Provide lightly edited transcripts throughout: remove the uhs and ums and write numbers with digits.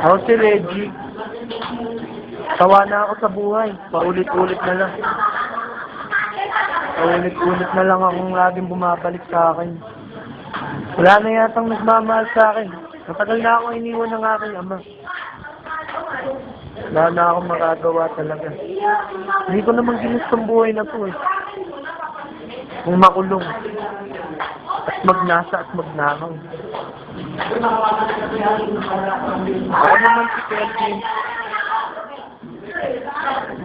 Ako si Reggie. Tawa na ako sa buhay. Paulit-ulit na lang. Paulit-ulit na lang akong laging bumabalik sa akin. Wala na yatang nagmamahal sa akin. Matagal na akong iniwan ng aking ama. Wala na akong magagawa talaga. Hindi ko naman ginustong buhay na to eh. Kung makulong. At magnasa at magnakaw. Ako naman si Kelvin.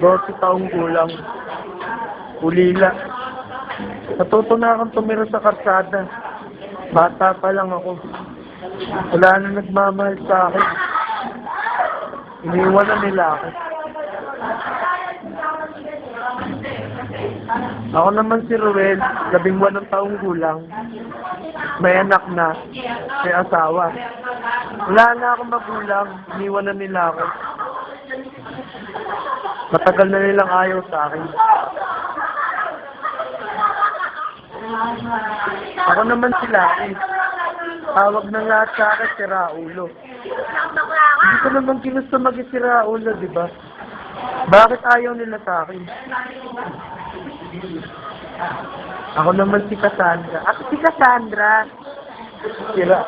12 taong gulang. Ulila. Natuto na akong tumira sa karsada. Bata pa lang ako. Wala na nagmamahal sa akin. Iniwan na nila ako. Ako naman si Ruel, 18 taong gulang. May anak na, may asawa. Wala na akong magulang, iniwan na nila ako. Matagal na nilang ayaw sa akin. Ako naman si Laki. Tawag na lahat sa akin si Raulo. Hindi ko naman ginusto maging si Raulo, di ba? Bakit ayaw nila sa akin? Ako naman si Cassandra. Ako si Cassandra. Sira.